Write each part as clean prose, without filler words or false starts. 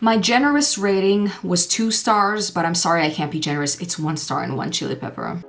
My generous rating was 2 stars, but I'm sorry I can't be generous. It's 1 star and 1 chili pepper.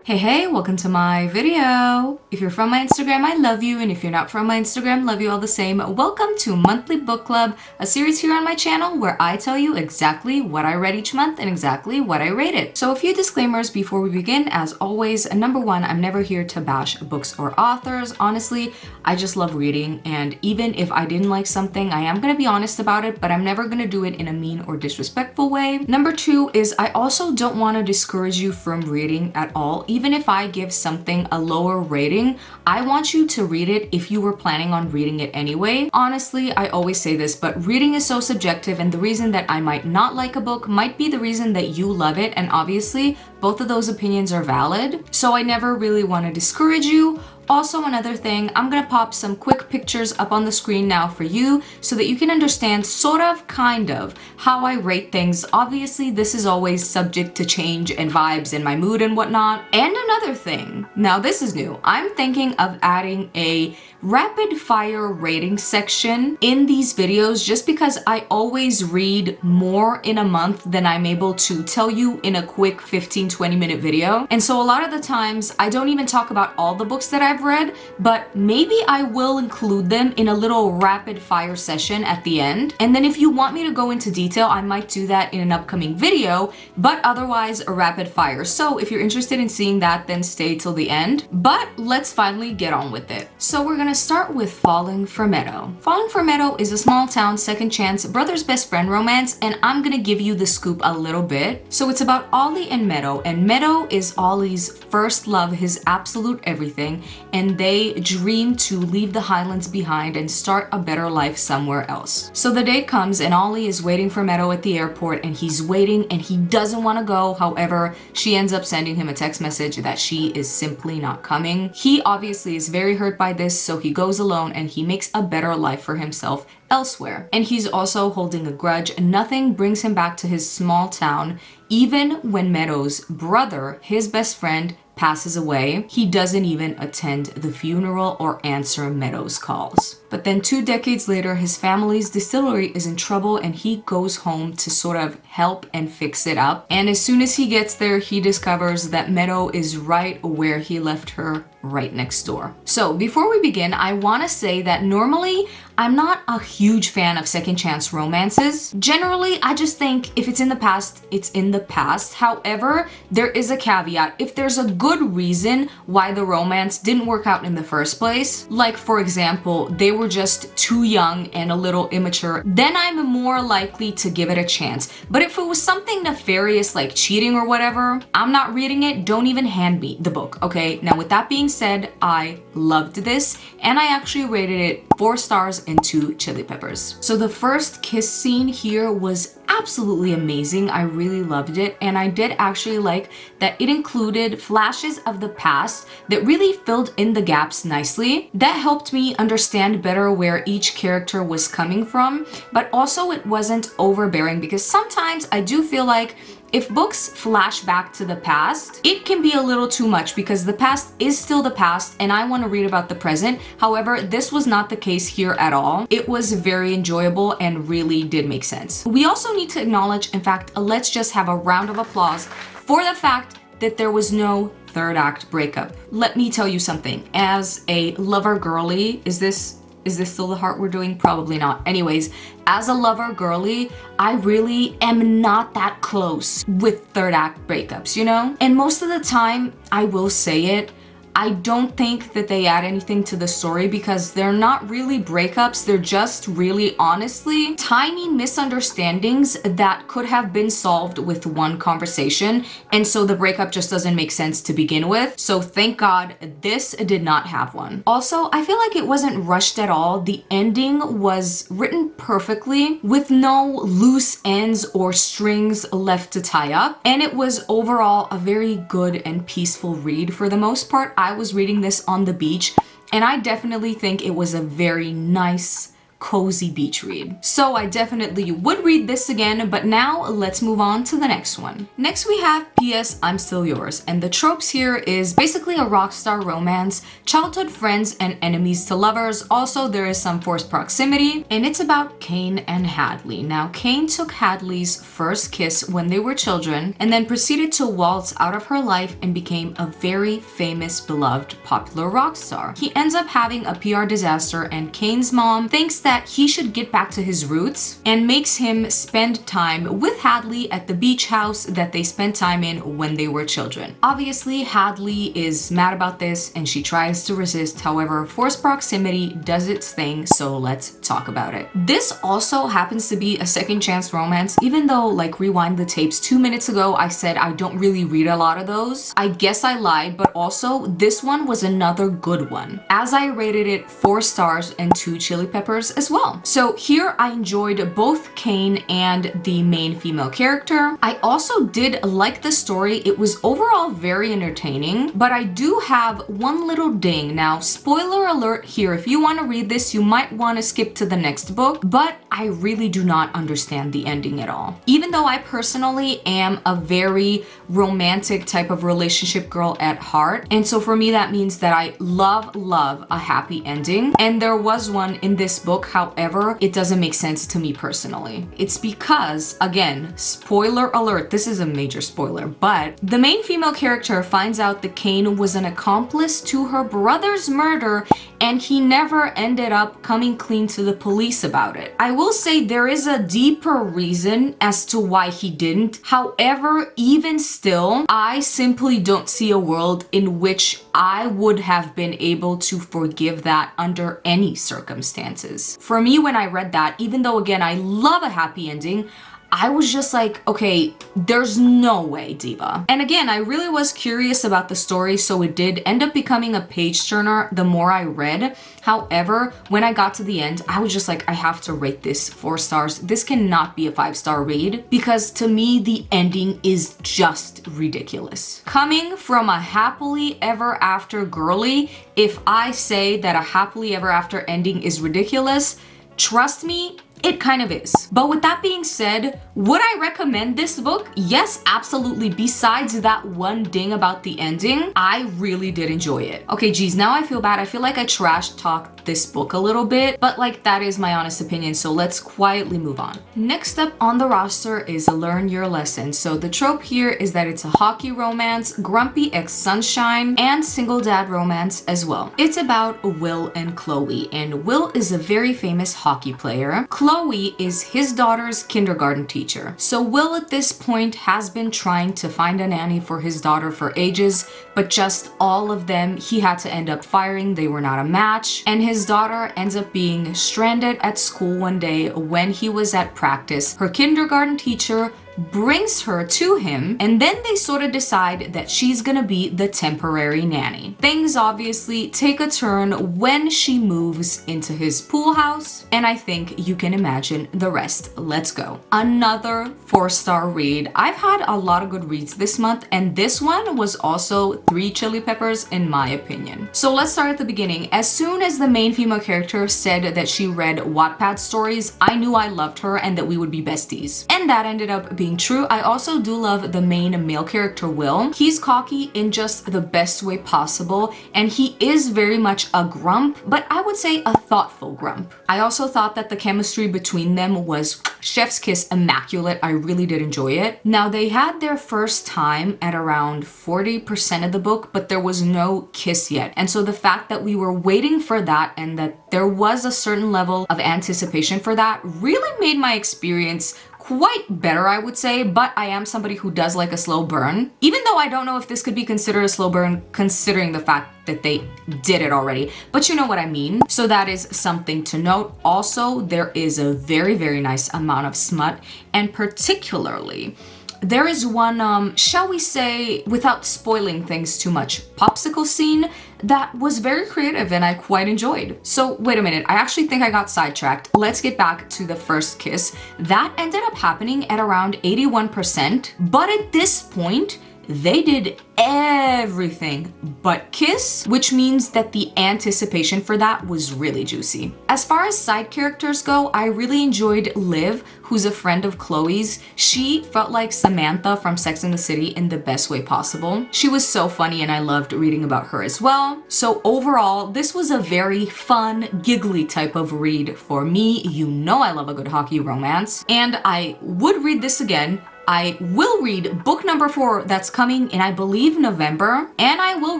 Hey, welcome to my video. If you're from my Instagram, I love you, and if you're not from my Instagram, love you all the same. Welcome to Monthly Book Club, a series here on my channel where I tell you exactly what I read each month and exactly what I rated. So a few disclaimers before we begin. As always, number one, I'm never here to bash books or authors. Honestly, I just love reading, and even if I didn't like something, I am gonna be honest about it, but I'm never gonna do it in a mean or disrespectful way. Number two is I also don't want to discourage you from reading at all. Even if I give something a lower rating, I want you to read it if you were planning on reading it anyway. Honestly, I always say this, but reading is so subjective, and the reason that I might not like a book might be the reason that you love it, and obviously both of those opinions are valid. So I never really want to discourage you. Also, another thing, I'm gonna pop some quick pictures up on the screen now for you so that you can understand sort of, kind of, how I rate things. Obviously, this is always subject to change and vibes and my mood and whatnot. And another thing, now this is new, I'm thinking of adding a rapid fire rating section in these videos just because I always read more in a month than I'm able to tell you in a quick 15-20 minute video. And so a lot of the times I don't even talk about all the books that I've read, but maybe I will include them in a little rapid fire session at the end. And then if you want me to go into detail, I might do that in an upcoming video, but otherwise a rapid fire. So if you're interested in seeing that, then stay till the end. But let's finally get on with it. So we're gonna start with Falling For Meadow. Falling For Meadow is a small town second chance brother's best friend romance, and I'm gonna give you the scoop a little bit. So it's about Ollie and Meadow is Ollie's first love, his absolute everything, and they dream to leave the Highlands behind and start a better life somewhere else. So the day comes and Ollie is waiting for Meadow at the airport, and he's waiting and he doesn't want to go. However, she ends up sending him a text message that she is simply not coming. He obviously is very hurt by this, so he goes alone and he makes a better life for himself elsewhere. And he's also holding a grudge. Nothing brings him back to his small town. Even when Meadow's brother, his best friend, passes away, he doesn't even attend the funeral or answer Meadow's calls. But then 2 decades later, his family's distillery is in trouble and he goes home to sort of help and fix it up. And as soon as he gets there, he discovers that Meadow is right where he left her, right next door. So before we begin, I want to say that normally I'm not a huge fan of second chance romances. Generally, I just think if it's in the past, it's in the past. However, there is a caveat. If there's a good reason why the romance didn't work out in the first place, like for example, they were just too young and a little immature, then I'm more likely to give it a chance. But if it was something nefarious like cheating or whatever, I'm not reading it. Don't even hand me the book, okay? Now with that being said, I loved this and I actually rated it 4 stars and 2 chili peppers. So the first kiss scene here was absolutely amazing. I really loved it, and I did actually like that it included flashes of the past that really filled in the gaps nicely. That helped me understand better where each character was coming from, but also it wasn't overbearing, because sometimes I do feel like if books flash back to the past, it can be a little too much because the past is still the past and I want to read about the present. However, this was not the case here at all. It was very enjoyable and really did make sense. We also need to acknowledge, in fact, let's just have a round of applause for the fact that there was no third act breakup. Let me tell you something. As a lover girly, is this still the heart we're doing? Probably not. Anyways, as a lover girly, I really am not that close with third act breakups, you know? And most of the time, I will say it, I don't think that they add anything to the story because they're not really breakups. They're just really, honestly, tiny misunderstandings that could have been solved with one conversation. And so the breakup just doesn't make sense to begin with. So thank God this did not have one. Also, I feel like it wasn't rushed at all. The ending was written perfectly with no loose ends or strings left to tie up. And it was overall a very good and peaceful read for the most part. I was reading this on the beach, and I definitely think it was a very nice, cozy beach read. So I definitely would read this again, but now let's move on to the next one. Next we have P.S. I'm Still Yours, and the tropes here is basically a rock star romance, childhood friends and enemies to lovers. Also, there is some forced proximity, and it's about Kane and Hadley. Now, Kane took Hadley's first kiss when they were children and then proceeded to waltz out of her life and became a very famous, beloved, popular rock star. He ends up having a PR disaster, and Kane's mom thinks that he should get back to his roots and makes him spend time with Hadley at the beach house that they spent time in when they were children. Obviously, Hadley is mad about this and she tries to resist. However, forced proximity does its thing, so let's talk about it. This also happens to be a second chance romance, even though, like, rewind the tapes 2 minutes ago, I said I don't really read a lot of those. I guess I lied, but also this one was another good one, as I rated it 4 stars and 2 chili peppers as well. So here I enjoyed both Kane and the main female character. I also did like the story. It was overall very entertaining, but I do have one little ding. Now, spoiler alert here, if you want to read this, you might want to skip to the next book, but I really do not understand the ending at all. Even though I personally am a very romantic type of relationship girl at heart, and so for me that means that I love a happy ending, and there was one in this book. However, it doesn't make sense to me personally. It's because, again, spoiler alert, this is a major spoiler, but the main female character finds out that Kane was an accomplice to her brother's murder, and he never ended up coming clean to the police about it. I will say there is a deeper reason as to why he didn't. However, even still, I simply don't see a world in which I would have been able to forgive that under any circumstances. For me, when I read that, even though again I love a happy ending, I was just like, okay, there's no way, diva. And again, I really was curious about the story, so it did end up becoming a page turner the more I read. However, when I got to the end, I was just like, I have to rate this 4 stars. This cannot be a 5-star read, because to me, the ending is just ridiculous. Coming from a happily ever after girly, if I say that a happily ever after ending is ridiculous, trust me, it kind of is. But with that being said, would I recommend this book? Yes, absolutely. Besides that one ding about the ending, I really did enjoy it. Okay, geez, now I feel bad. I feel like I trash talked this book a little bit, but like that is my honest opinion, so let's quietly move on. Next up on the roster is Learn Your Lesson. So the trope here is that it's a hockey romance, grumpy ex-sunshine, and single dad romance as well. It's about Will and Chloe, and Will is a very famous hockey player. Chloe is his daughter's kindergarten teacher. So Will at this point has been trying to find a nanny for his daughter for ages, but just all of them he had to end up firing. They were not a match, and his daughter ends up being stranded at school one day when he was at practice. Her kindergarten teacher brings her to him, and then they sort of decide that she's gonna be the temporary nanny. Things obviously take a turn when she moves into his pool house, and I think you can imagine the rest. Let's go. Another 4-star read. I've had a lot of good reads this month, and this one was also 3 chili peppers in my opinion. So let's start at the beginning. As soon as the main female character said that she read Wattpad stories, I knew I loved her and that we would be besties. And that ended up being true. I also do love the main male character, Will. He's cocky in just the best way possible, and he is very much a grump, but I would say a thoughtful grump. I also thought that the chemistry between them was chef's kiss immaculate. I really did enjoy it. Now, they had their first time at around 40% of the book, but there was no kiss yet. And so the fact that we were waiting for that and that there was a certain level of anticipation for that really made my experience quite better, I would say, but I am somebody who does like a slow burn, even though I don't know if this could be considered a slow burn considering the fact that they did it already, but you know what I mean. So that is something to note. Also, there is a very, very nice amount of smut, and particularly there is one, shall we say, without spoiling things too much, popsicle scene that was very creative and I quite enjoyed. So wait a minute, I actually think I got sidetracked. Let's get back to the first kiss. That ended up happening at around 81%, but at this point, they did everything but kiss, which means that the anticipation for that was really juicy. As far as side characters go, I really enjoyed Liv, who's a friend of Chloe's. She felt like Samantha from Sex and the City in the best way possible. She was so funny and I loved reading about her as well. So overall, this was a very fun, giggly type of read for me. You know I love a good hockey romance, and I would read this again. I will read book number 4 that's coming in, I believe, November, and I will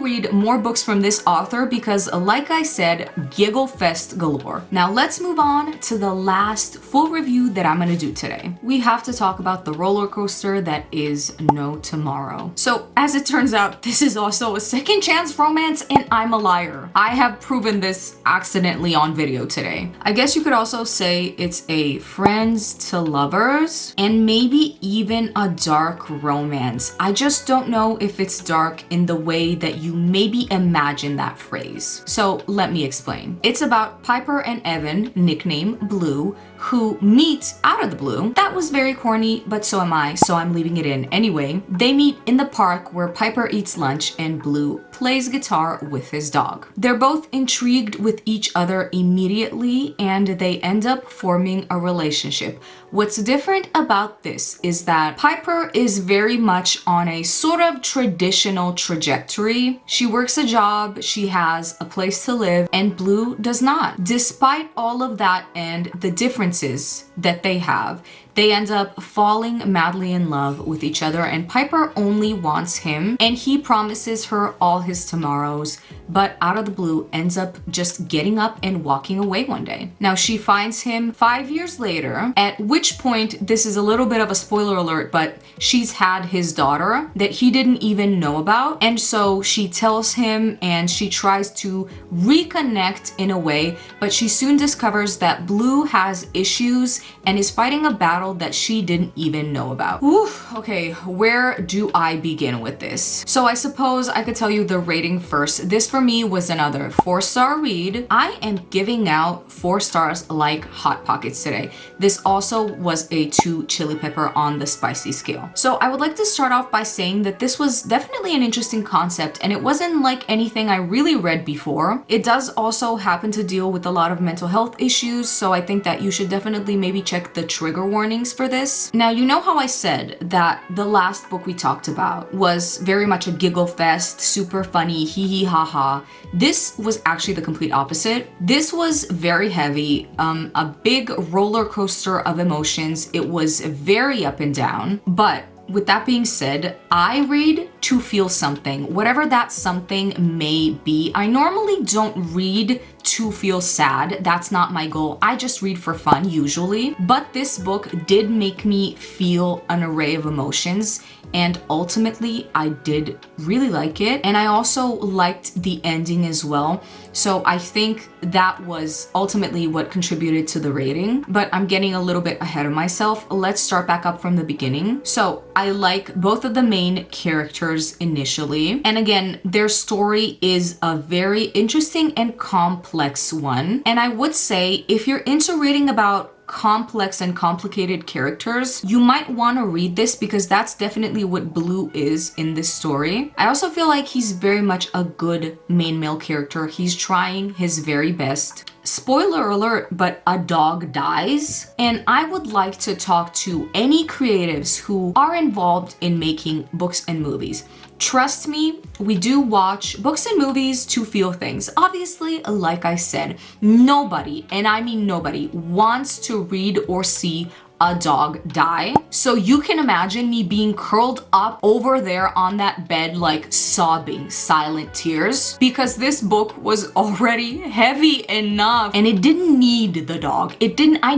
read more books from this author because, like I said, giggle fest galore. Now let's move on to the last full review that I'm gonna do today. We have to talk about the roller coaster that is No Tomorrow. So as it turns out, this is also a second chance romance, and I'm a liar. I have proven this accidentally on video today. I guess you could also say it's a friends to lovers, and maybe even a dark romance. I just don't know if it's dark in the way that you maybe imagine that phrase. So let me explain. It's about Piper and Evan, nicknamed Blue, who meet out of the blue. That was very corny, but so am I, so I'm leaving it in anyway. They meet in the park where Piper eats lunch and Blue plays guitar with his dog. They're both intrigued with each other immediately and they end up forming a relationship. What's different about this is that Piper is very much on a sort of traditional trajectory. She works a job, she has a place to live, and Blue does not. Despite all of that and the differences that they have, they end up falling madly in love with each other, and Piper only wants him and he promises her all his tomorrows, but out of the blue ends up just getting up and walking away one day. Now she finds him 5 years later, at which point, this is a little bit of a spoiler alert, but she's had his daughter that he didn't even know about, and so she tells him and she tries to reconnect in a way, but she soon discovers that Blue has issues and is fighting a battle that she didn't even know about. Oof, okay, where do I begin with this? So I suppose I could tell you the rating first. This for me was another 4-star read. I am giving out 4 stars like Hot Pockets today. This also was a 2 chili pepper on the spicy scale. So I would like to start off by saying that this was definitely an interesting concept and it wasn't like anything I really read before. It does also happen to deal with a lot of mental health issues, so I think that you should definitely maybe check the trigger warnings for this. Now, you know how I said that the last book we talked about was very much a giggle fest, super funny, hee hee ha ha. This was actually the complete opposite. This was very heavy, a big roller coaster of emotions. It was very up and down, but with that being said, I read to feel something, whatever that something may be. I normally don't read to feel sad. That's not my goal. I just read for fun usually. But this book did make me feel an array of emotions, and ultimately I did really like it. And I also liked the ending as well. So I think that was ultimately what contributed to the rating, but I'm getting a little bit ahead of myself. Let's start back up from the beginning. So I like both of the main characters initially. And again, their story is a very interesting and complex one. And I would say if you're into reading about complex and complicated characters, you might want to read this because that's definitely what Blue is in this story. I also feel like he's very much a good main male character. He's trying his very best. Spoiler alert, but a dog dies. And I would like to talk to any creatives who are involved in making books and movies. Trust me, we do watch books and movies to feel things. Obviously, like I said, nobody, and I mean nobody, wants to read or see a dog die. So you can imagine me being curled up over there on that bed, like sobbing silent tears, because this book was already heavy enough and it didn't need the dog. I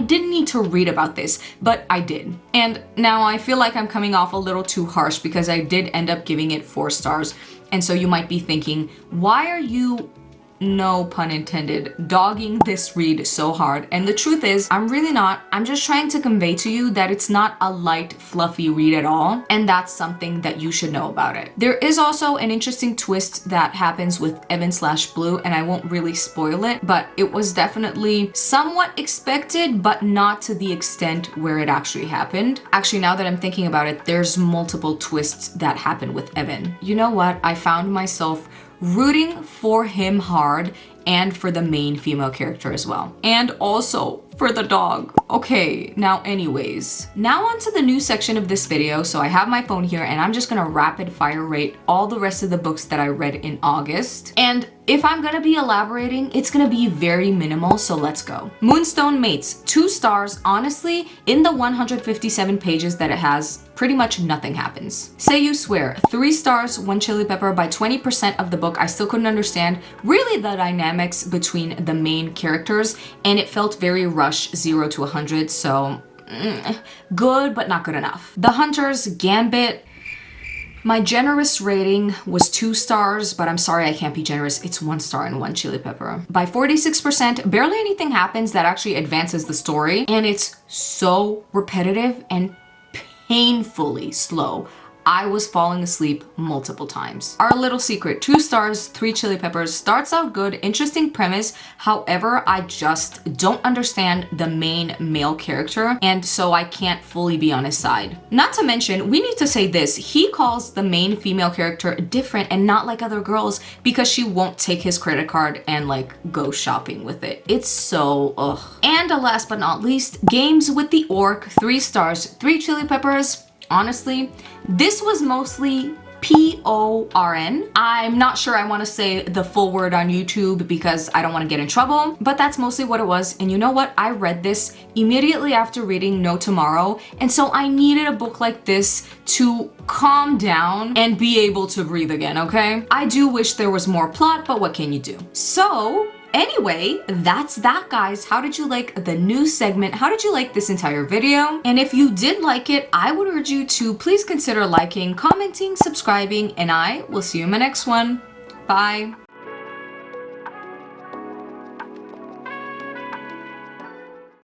didn't need to read about this, but I did. And now I feel like I'm coming off a little too harsh because I did end up giving it 4 stars. And so you might be thinking, why are you no pun intended, dogging this read so hard. And the truth is, I'm really not. I'm just trying to convey to you that it's not a light, fluffy read at all. And that's something that you should know about it. There is also an interesting twist that happens with Evan/Blue, and I won't really spoil it, but it was definitely somewhat expected, but not to the extent where it actually happened. Actually, now that I'm thinking about it, there's multiple twists that happen with Evan. You know what? I found myself rooting for him hard and for the main female character as well. And also for the dog. Okay, now anyways. Now on to the new section of this video. So I have my phone here and I'm just gonna rapid fire rate all the rest of the books that I read in August. And if I'm gonna be elaborating, it's gonna be very minimal, so let's go. Moonstone Mates, 2 stars. Honestly, in the 157 pages that it has, pretty much nothing happens. Say You Swear, 3 stars, 1 chili pepper. By 20% of the book, I still couldn't understand really the dynamics between the main characters, and it felt very rushed, 0 to 100, so good, but not good enough. The Hunter's Gambit, my generous rating was 2 stars, but I'm sorry I can't be generous. It's 1 star and 1 chili pepper. By 46%, barely anything happens that actually advances the story, and it's so repetitive and painfully slow. I was falling asleep multiple times. Our Little Secret, 2 stars, 3 chili peppers. Starts out good, interesting premise. However, I just don't understand the main male character, and so I can't fully be on his side. Not to mention, we need to say this, he calls the main female character different and not like other girls because she won't take his credit card and like go shopping with it. It's so ugh. And last but not least, Games with the Orc, 3 stars, 3 chili peppers. Honestly, this was mostly PORN. I'm not sure I want to say the full word on YouTube because I don't want to get in trouble, but that's mostly what it was. And you know what? I read this immediately after reading No Tomorrow, and so I needed a book like this to calm down and be able to breathe again, okay? I do wish there was more plot, but what can you do? So, anyway, that's that, guys. How did you like the new segment? How did you like this entire video? And if you did like it, I would urge you to please consider liking, commenting, subscribing, and I will see you in my next one. Bye.